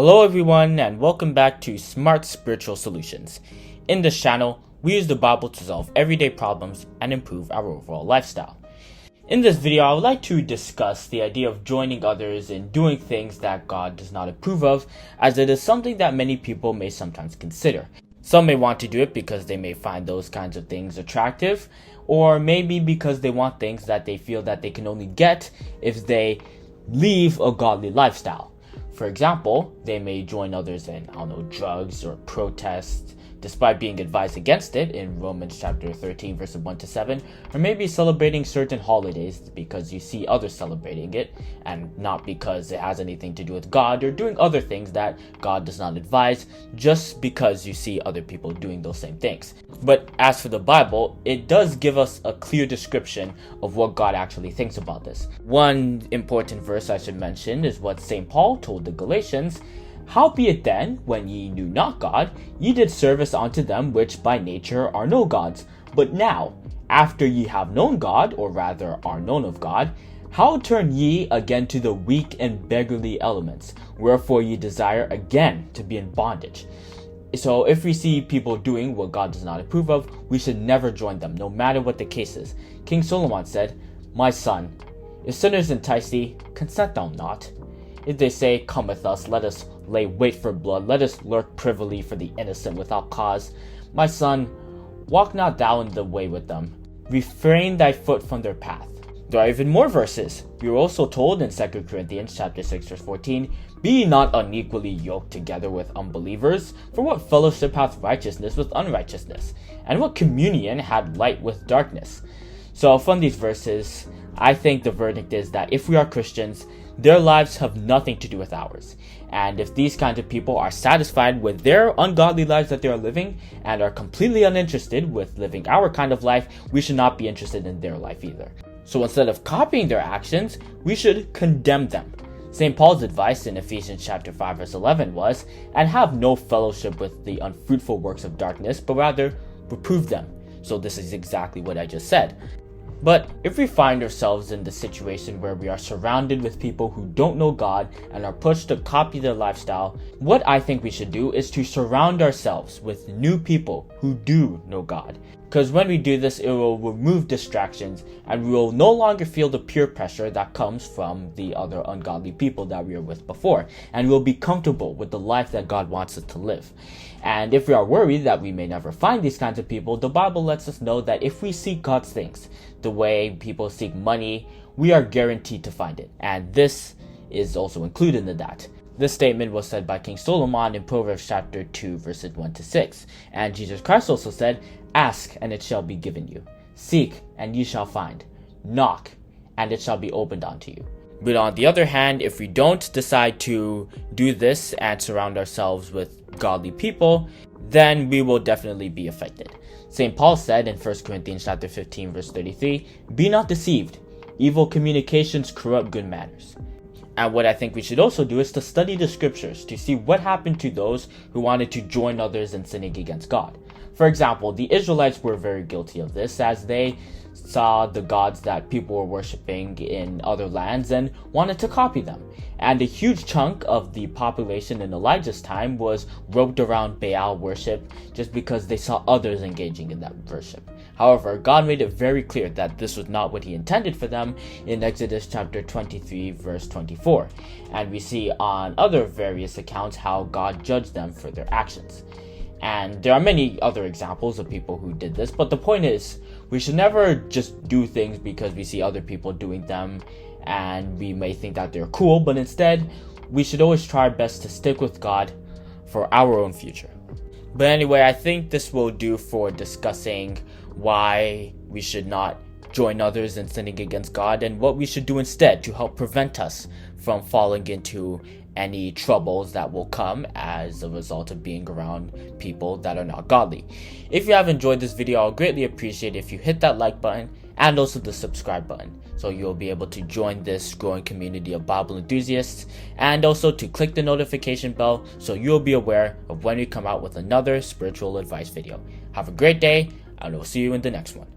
Hello everyone and welcome back to Smart Spiritual Solutions. In this channel, we use the Bible to solve everyday problems and improve our overall lifestyle. In this video, I would like to discuss the idea of joining others in doing things that God does not approve of, as it is something that many people may sometimes consider. Some may want to do it because they may find those kinds of things attractive, or maybe because they want things that they feel that they can only get if they leave a godly lifestyle. For example, they may join others in, drugs or protests, despite being advised against it in Romans chapter 13 verses 1 to 7, or maybe celebrating certain holidays because you see others celebrating it, and not because it has anything to do with God, or doing other things that God does not advise, just because you see other people doing those same things. But as for the Bible, it does give us a clear description of what God actually thinks about this. One important verse I should mention is what St. Paul told the Galatians: "Howbeit then, when ye knew not God, ye did service unto them which by nature are no gods. But now, after ye have known God, or rather are known of God, how turn ye again to the weak and beggarly elements? Wherefore ye desire again to be in bondage." So if we see people doing what God does not approve of, we should never join them, no matter what the case is. King Solomon said, "My son, if sinners entice thee, consent thou not. If they say, Come with us, let us lay wait for blood, let us lurk privily for the innocent without cause. My son, walk not thou in the way with them. Refrain thy foot from their path." There are even more verses. We were also told in 2 Corinthians chapter 6 verse 14, "Be ye not unequally yoked together with unbelievers, for what fellowship hath righteousness with unrighteousness? And what communion had light with darkness?" So from these verses, I think the verdict is that if we are Christians, their lives have nothing to do with ours. And if these kinds of people are satisfied with their ungodly lives that they are living and are completely uninterested with living our kind of life, we should not be interested in their life either. So instead of copying their actions, we should condemn them. St. Paul's advice in Ephesians chapter 5 verse 11 was, "And have no fellowship with the unfruitful works of darkness, but rather reprove them." So this is exactly what I just said. But if we find ourselves in the situation where we are surrounded with people who don't know God and are pushed to copy their lifestyle, what I think we should do is to surround ourselves with new people who do know God. Because when we do this, it will remove distractions and we will no longer feel the peer pressure that comes from the other ungodly people that we were with before. And we'll be comfortable with the life that God wants us to live. And if we are worried that we may never find these kinds of people, the Bible lets us know that if we seek God's things, the way people seek money, we are guaranteed to find it. And this is also included in that. This statement was said by King Solomon in Proverbs chapter 2 verses 1 to 6. And Jesus Christ also said, "Ask and it shall be given you. Seek and ye shall find. Knock and it shall be opened unto you." But on the other hand, if we don't decide to do this and surround ourselves with godly people, then we will definitely be affected. St. Paul said in 1 Corinthians chapter 15 verse 33, "Be not deceived. Evil communications corrupt good manners." And what I think we should also do is to study the scriptures to see what happened to those who wanted to join others in sinning against God. For example, the Israelites were very guilty of this, as they saw the gods that people were worshipping in other lands and wanted to copy them. And a huge chunk of the population in Elijah's time was roped around Baal worship just because they saw others engaging in that worship. However, God made it very clear that this was not what he intended for them in Exodus chapter 23 verse 24. And we see on other various accounts how God judged them for their actions. And there are many other examples of people who did this, but the point is, we should never just do things because we see other people doing them and we may think that they're cool, but instead, we should always try our best to stick with God for our own future. But anyway, I think this will do for discussing why we should not join others in sinning against God and what we should do instead to help prevent us from falling into any troubles that will come as a result of being around people that are not godly. If you have enjoyed this video, I'll greatly appreciate if you hit that like button and also the subscribe button, so you'll be able to join this growing community of Bible enthusiasts, and also to click the notification bell so you'll be aware of when we come out with another spiritual advice video. Have a great day, and we'll see you in the next one.